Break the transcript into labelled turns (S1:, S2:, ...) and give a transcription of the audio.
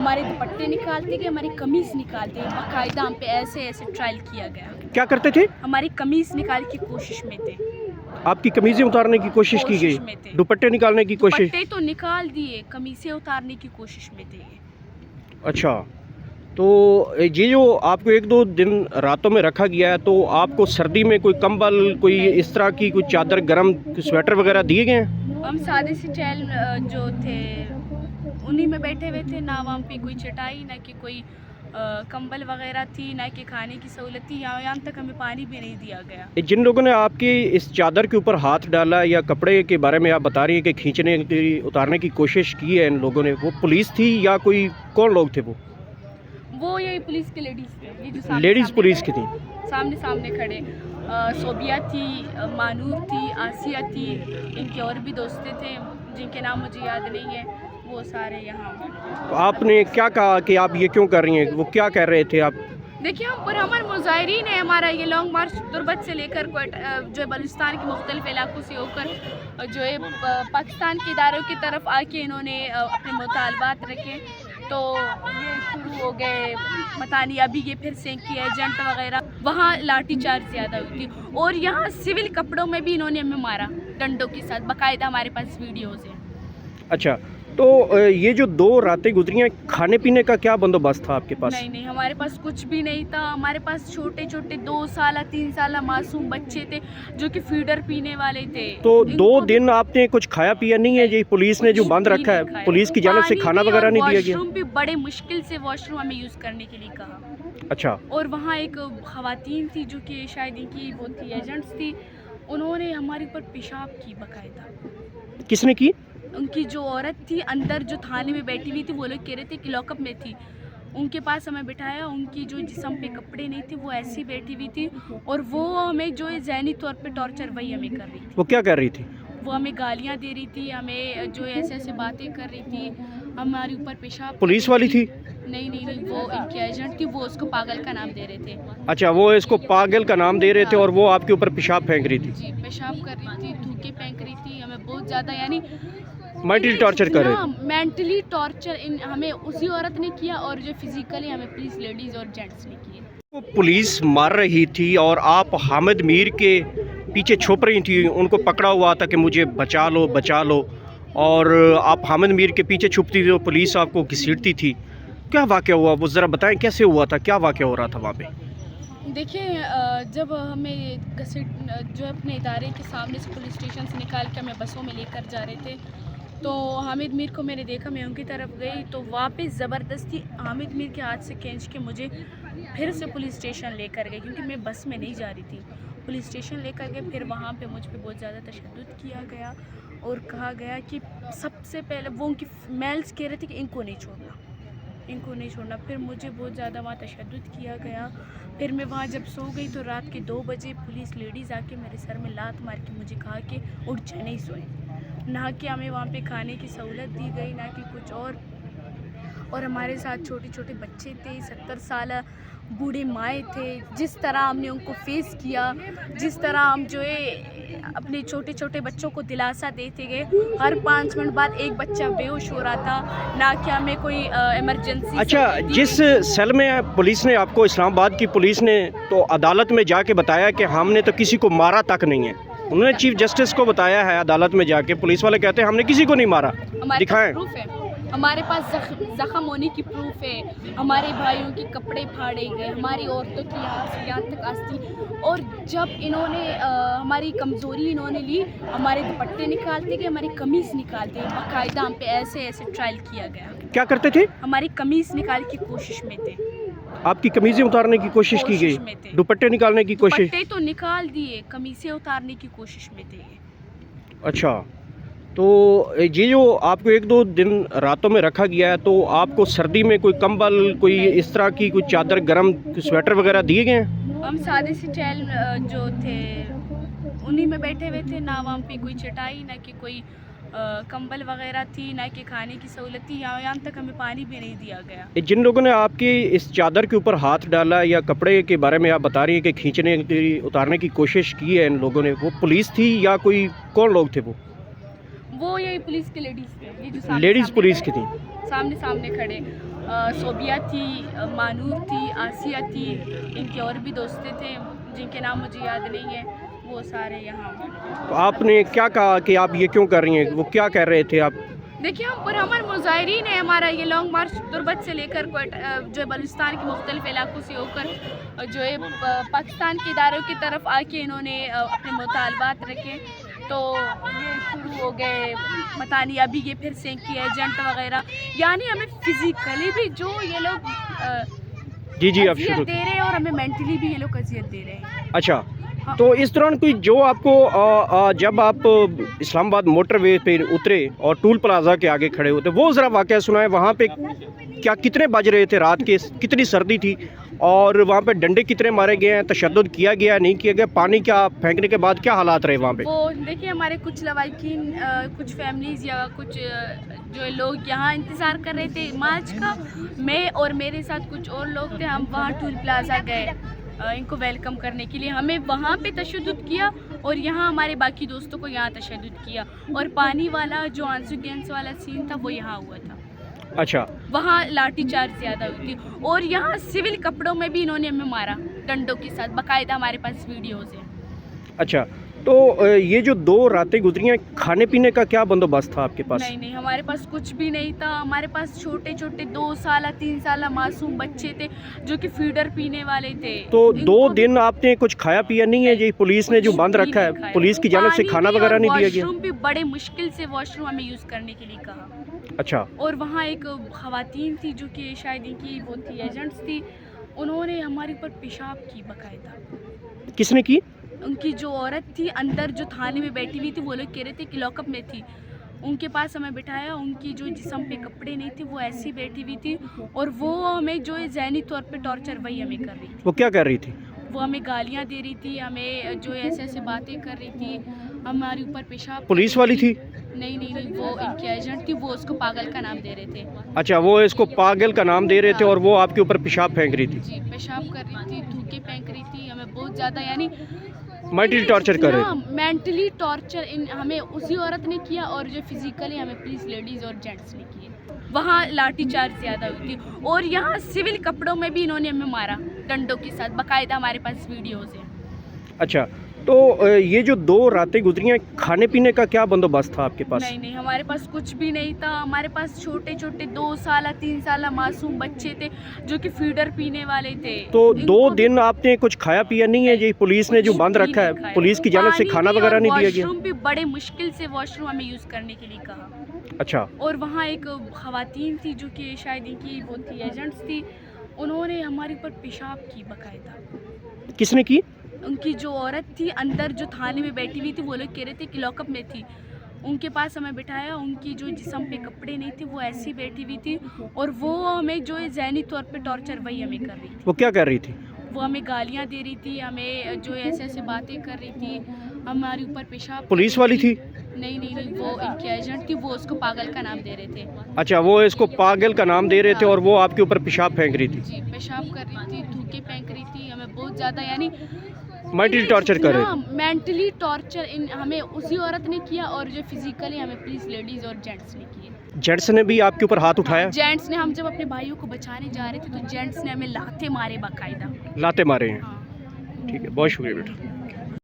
S1: हमारे दुपट्टे निकालते गए, हमारी कमीज निकालते, बाकायदा हम पे ऐसे ऐसे ट्रायल किया गया।
S2: क्या करते थे?
S1: हमारी कमीज निकाल की कोशिश में थे।
S2: आपकी कमीजें उतारने की कोशिश की
S1: कोशिश में
S2: गई,
S1: थे।
S2: दुपट्टे निकालने की कोशिश?
S1: दुपट्टे तो निकाल दिए, कमीजें उतारने की कोशिश में थे ये।
S2: अच्छा, तो ये जो आपको एक दो दिन रातों में रखा गया है, तो आपको सर्दी में कोई कंबल, कोई इस तरह की कोई चादर, गरम स्वेटर वगैरह दिए गए हैं?
S1: हम सादे से चैल जो थे उन्हीं में बैठे हुए थे, ना वहाँ पे कोई चटाई, ना कि कोई कंबल वगैरह थी, ना कि खाने की सहूलत थी। यहाँ तक हमें पानी भी नहीं दिया गया।
S2: जिन लोगों ने आपकी इस चादर के ऊपर हाथ डाला या कपड़े के बारे में आप बता रही हैं कि खींचने की, उतारने की कोशिश की है इन लोगों ने, वो पुलिस थी या कोई कौन लोग थे?
S1: वो यही पुलिस के लेडीज़ थे, ये जो सामने
S2: लेडीज़
S1: सामने
S2: पुलिस की
S1: खड़े,
S2: थी?
S1: सामने खड़े। सोबिया थी, मानूर थी, आसिया थी, इनके और भी दोस्तें थे जिनके नाम मुझे याद नहीं है, वो सारे यहाँ।
S2: तो आपने क्या कहा कि आप ये क्यों कर रही हैं? वो क्या कह रहे थे आप?
S1: देखिए, हम पुरअमन मुजाहिरीन है। हमारा ये लॉन्ग मार्च तुर्बत से लेकर जो है बलूचिस्तान के मुख्तलिफ इलाकों से होकर जो है पाकिस्तान के इदारों की तरफ आके इन्होंने अपने मुतालबात रखे, तो ये शुरू हो गए। पता नहीं अभी ये फिर से कि एजेंट वगैरह, वहाँ लाठी चार्ज ज़्यादा हुई थी और यहाँ सिविल कपड़ों में भी इन्होंने हमें मारा डंडों के साथ। बाकायदा हमारे पास वीडियोज़ हैं।
S2: अच्छा, तो ये जो 2 रातें गुजरी हैं, खाने पीने का क्या बंदोबस्त था आपके पास?
S1: नहीं, हमारे पास कुछ भी नहीं था। हमारे पास छोटे छोटे 2 साल 3 साल मासूम बच्चे थे जो कि फीडर पीने वाले थे।
S2: तो 2 दिन आपने कुछ खाया पिया नहीं है? ये पुलिस ने जो बंद रखा है, पुलिस की जानिब से खाना वगैरह नहीं दिया गया?
S1: वॉशरूम भी बड़े मुश्किल से वॉशरूम हमें यूज़ करने के लिए कहा।
S2: अच्छा,
S1: और वहाँ एक खवातीन थी जो कि शायद इनकी वो थी, एजेंट्स थी, उन्होंने हमारे ऊपर पेशाब की बाकायदा।
S2: किसने की?
S1: उनकी जो औरत थी अंदर जो थाने में बैठी हुई थी, वो लोग कह रहे थे कि लॉकअप में थी, उनके पास हमें बिठाया। उनकी जो जिस्म पे कपड़े नहीं थे, वो ऐसी बैठी हुई थी और वो हमें जो है ज़हनी तौर पे टॉर्चर वही हमें कर रही थी।
S2: वो क्या कर रही थी?
S1: वो हमें गालियाँ दे रही थी, हमें जो ऐसे ऐसे बातें कर रही थी, हमारे ऊपर पेशाब।
S2: पुलिस वाली थी?
S1: नहीं, वो इनकी एजेंट थी, वो उसको पागल का नाम दे रहे थे।
S2: अच्छा, वो इसको पागल का नाम दे रहे थे और वो आपके ऊपर पेशाब फेंक रही थी?
S1: जी, पेशाब कर रही थी, थूके फेंक रही थी, हमें बहुत ज़्यादा यानी
S2: मेंटली टॉर्चर कर रहे थे?
S1: मेंटली टॉर्चर हमें उसी औरत ने किया और जो फिजिकली हमें पुलिस लेडीज़ और जेंट्स ने किए।
S2: वो पुलिस मार रही थी और आप हामिद मीर के पीछे छुप रही थी, उनको पकड़ा हुआ था कि मुझे बचा लो, और आप हामिद मीर के पीछे छुपती थी तो पुलिस आपको घसीटती थी। क्या वाक़या हुआ, वो ज़रा बताएं, कैसे हुआ था, क्या वाक़या हो रहा था वहाँ पे?
S1: देखिए, जब हमें जो अपने इदारे के सामने से पुलिस स्टेशन से निकाल के हमें बसों में लेकर जा रहे थे, तो हामिद मीर को मैंने देखा, मैं उनकी तरफ गई तो वापस ज़बरदस्ती हामिद मीर के हाथ से खींच के मुझे फिर से पुलिस स्टेशन लेकर गए, क्योंकि मैं बस में नहीं जा रही थी। पुलिस स्टेशन लेकर गए, फिर वहाँ पे मुझ पे बहुत ज़्यादा तशद्दुद किया गया और कहा गया कि सबसे पहले वो उनकी मेल्स कह रहे थे कि इनको नहीं छोड़ना। फिर मुझे बहुत ज़्यादा वहाँ तशद्दुद किया गया। फिर मैं वहाँ जब सो गई तो रात के 2 बजे पुलिस लेडीज़ आके मेरे सर में लात मार के मुझे कहा कि उठ जा, नहीं सोए। ना कि हमें वहाँ पे खाने की सहूलत दी गई, ना कि कुछ और हमारे साथ छोटे छोटे बच्चे थे, 70 साल बूढ़े माएँ थे। जिस तरह हमने उनको फेस किया, जिस तरह हम जो है अपने छोटे छोटे बच्चों को दिलासा देते गए, हर 5 मिनट बाद एक बच्चा बेहोश हो रहा था, ना कि हमें कोई इमरजेंसी।
S2: अच्छा, जिस सेल में पुलिस ने आपको, इस्लामाबाद की पुलिस ने तो अदालत में जाके बताया कि हमने तो किसी को मारा तक नहीं है, उन्होंने चीफ जस्टिस को बताया है अदालत में जाके, पुलिस वाले कहते हैं हमने किसी को नहीं मारा, दिखाएं।
S1: प्रूफ है, हमारे पास जख्म होने की प्रूफ है, हमारे भाइयों के कपड़े फाड़े गए, हमारी औरतों की यहाँ तक आस्तीन। और जब इन्होंने हमारी कमज़ोरी इन्होंने ली, हमारे दुपट्टे निकालते गए, हमारी कमीज़ निकालते, बाकायदा हम पे ऐसे ऐसे ट्रायल किया गया।
S2: क्या करते थे?
S1: हमारी कमीज़ निकाल की कोशिश में थे।
S2: आपकी कमीजें उतारने की कोशिश की गई, दुपट्टे निकालने की कोशिश?
S1: दुपट्टे तो निकाल दिए, कमीज़ें उतारने की कोशिश में थे।
S2: अच्छा, तो ये जो आपको 1-2 दिन रातों में रखा गया है, तो आपको सर्दी में कोई कंबल, कोई इस तरह की कोई चादर, गरम स्वेटर वगैरह दिए गए हैं?
S1: हम सादे से चैल जो थे उन्हीं में बैठे हुए थे, ना वहाँ पे कोई चटाई, ना कि कोई कंबल वगैरह थी, ना कि खाने की सहूलत थी। यहाँ तक हमें पानी भी नहीं दिया गया।
S2: जिन लोगों ने आपकी इस चादर के ऊपर हाथ डाला या कपड़े के बारे में आप बता रही हैं कि खींचने की, उतारने की कोशिश की है इन लोगों ने, वो पुलिस थी या कोई कौन लोग थे? वो
S1: यही पुलिस के लेडीज़ थे, ये जो
S2: लेडीज़ पुलिस की थी?
S1: सामने खड़े। صوبیہ تھی، مانور تھی، آسیہ تھی، ان کے اور بھی دوستیں تھے جن کے نام مجھے یاد نہیں ہیں، وہ سارے یہاں.
S2: تو آپ نے کیا کہا کہ آپ یہ کیوں کر رہی ہیں؟ وہ کیا کہہ رہے تھے آپ؟
S1: دیکھیے ہم پرامن مظاہرین ہیں. ہمارا یہ لانگ مارچ تربت سے لے کر جو ہے بلوچستان کے مختلف علاقوں سے ہو کر جو ہے پاکستان کے اداروں کی طرف آ کے انہوں نے اپنے مطالبات رکھے. تو یہ شروع ہو گئے متانی، ابھی یہ پھر سے کی ایجنٹ وغیرہ، یعنی ہمیں فزیکلی بھی جو یہ لوگ
S2: جی آپ
S1: اذیت
S2: شروع.
S1: دے رہے ہیں اور ہمیں مینٹلی بھی یہ لوگ اذیت دے رہے ہیں.
S2: اچھا، تو اس دوران کوئی جو آپ کو جب آپ اسلام آباد موٹر وے پہ اترے اور ٹول پلازا کے آگے کھڑے ہوتے، وہ ذرا واقعہ سنائیں. وہاں پہ کیا کتنے بج رہے تھے رات کے، کتنی سردی تھی، اور وہاں پہ ڈنڈے کتنے مارے گئے ہیں، تشدد کیا گیا نہیں کیا گیا، پانی کیا پھینکنے کے بعد کیا حالات رہے وہاں پہ؟
S1: وہ دیکھیے ہمارے کچھ لواحقین، کچھ فیملیز یا کچھ جو لوگ یہاں انتظار کر رہے تھے مارچ کا. میں اور میرے ساتھ کچھ اور لوگ تھے، ہم وہاں ٹول پلازا گئے ان کو ویلکم کرنے کے لیے. ہمیں وہاں پہ تشدد کیا اور یہاں ہمارے باقی دوستوں کو یہاں تشدد کیا، اور پانی والا جو آنسو گیمس والا سین تھا وہ یہاں ہوا تھا.
S2: اچھا،
S1: وہاں لاٹھی چارج زیادہ ہوئی تھی، اور یہاں سول کپڑوں میں بھی انہوں نے ہمیں مارا ڈنڈوں کے ساتھ. باقاعدہ ہمارے پاس ویڈیوز ہیں.
S2: اچھا، تو یہ جو 2 راتیں گزری ہیں، کھانے پینے کا کیا بندوبست تھا آپ کے پاس؟
S1: نہیں ہمارے پاس کچھ بھی نہیں تھا. ہمارے پاس چھوٹے چھوٹے 2 سالہ 3 سالہ معصوم بچے تھے جو کہ فیڈر پینے والے تھے.
S2: تو 2 دن آپ نے کچھ کھایا پیا نہیں ہے؟ یہ پولیس نے جو بند رکھا ہے، پولیس کی جانب سے کھانا وغیرہ نہیں دیا گیا؟
S1: واش روم بھی بڑے مشکل سے واش روم ہمیں یوز کرنے کے لیے کہا.
S2: اچھا،
S1: اور وہاں ایک خواتین تھی جو کہ شاید ان کی وہ تھی ایجنٹس تھی، انہوں نے ہمارے اوپر پیشاب کی باقاعدہ.
S2: کس نے کی؟
S1: ان کی جو عورت تھی اندر جو تھانے میں بیٹھی ہوئی تھی، وہ لوگ کہہ رہے تھے کہ لاک اپ میں تھی. ان کے پاس ہمیں بٹھایا، ان کی جو جسم پہ کپڑے نہیں تھے وہ ایسی بیٹھی ہوئی تھی، اور وہ ہمیں جو ذہنی طور پہ ٹارچر وہی ہمیں کر رہی تھی.
S2: وہ کیا کر رہی تھی؟
S1: وہ ہمیں گالیاں دے رہی تھی، ہمیں جو ایسے باتیں کر رہی تھی، ہمارے اوپر پیشاب.
S2: پولیس والی تھی؟
S1: نہیں وہ ان کی ایجنٹ تھی، وہ اس کو پاگل کا نام دے رہے تھے.
S2: اچھا، وہ اس کو پاگل کا نام دے رہے تھے اور وہ آپ کے اوپر پیشاب پھینک رہی تھی؟
S1: جی، پیشاب کر رہی تھی، تھوکے پھینک رہی تھی، ہمیں بہت زیادہ یعنی
S2: مینٹلی ٹارچر کر رہے تھے.
S1: مینٹلی ٹارچر ہمیں اسی عورت نے کیا، اور جو فزیکلی ہمیں پولیس لیڈیز اور جینٹس نے کیے. وہاں لاٹھی چارج زیادہ ہوئی تھی، اور یہاں سول کپڑوں میں بھی انہوں نے ہمیں مارا ڈنڈوں کے ساتھ. باقاعدہ ہمارے پاس ویڈیوز ہیں.
S2: اچھا، تو یہ جو 2 راتیں گزری ہیں، کھانے پینے کا کیا بندوبست تھا آپ کے پاس؟
S1: نہیں ہمارے پاس کچھ بھی نہیں تھا. ہمارے پاس چھوٹے چھوٹے 2 سالہ 3 سالہ معصوم بچے تھے جو کہ فیڈر پینے والے تھے.
S2: تو 2 دن آپ نے کچھ کھایا پیا نہیں ہے؟ یہ پولیس نے جو بند رکھا ہے، پولیس کی جانب سے کھانا وغیرہ نہیں دیا گیا؟
S1: واش روم بھی بڑے مشکل سے واش روم ہمیں یوز کرنے کے لیے کہا.
S2: اچھا،
S1: اور وہاں ایک خواتین تھی جو کہ شاید ان کی وہ تھی ایجنٹس تھی، انہوں نے ہمارے اوپر پیشاب کی باقاعدہ.
S2: کس نے کی؟
S1: ان کی جو عورت تھی اندر جو تھانے میں بیٹھی ہوئی تھی، وہ لوگ کہہ رہے تھے کہ لاک اپ میں تھی. ان کے پاس ہمیں بٹھایا، ان کی جو جسم پہ کپڑے نہیں تھے وہ ایسی بیٹھی ہوئی تھی، اور وہ ہمیں جو ذہنی طور پہ ٹارچر وہی ہمیں کر رہی تھی.
S2: وہ کیا کر رہی تھی؟
S1: وہ ہمیں گالیاں دے رہی تھی، ہمیں جو ایسے باتیں کر رہی تھی، ہمارے اوپر پیشاب.
S2: پولیس والی تھی؟
S1: نہیں وہ ان کی ایجنٹ تھی، وہ اس کو پاگل کا نام دے رہے تھے.
S2: اچھا، وہ اس کو پاگل کا نام دے رہے تھے اور وہ آپ کے اوپر پیشاب پھینک رہی تھی؟
S1: جی، پیشاب کر رہی تھی، تھوکے پھینک رہی تھی، ہمیں بہت زیادہ یعنی
S2: مینٹلی ٹارچر کر رہے تھے.
S1: مینٹلی ٹارچر ہمیں اسی عورت نے کیا، اور جو فزیکلی ہمیں پولیس لیڈیز اور جینٹس نے کیے.
S2: جینٹس نے بھی آپ کے اوپر ہاتھ اٹھایا؟
S1: جینٹس نے، ہم جب اپنے بھائیوں کو بچانے جا رہے تھے تو جینٹس نے ہمیں لاتے مارے باقاعدہ.
S2: لاتے مارے ہیں؟
S1: ہاں.
S2: ٹھیک ہے، بہت شکریہ بیٹا.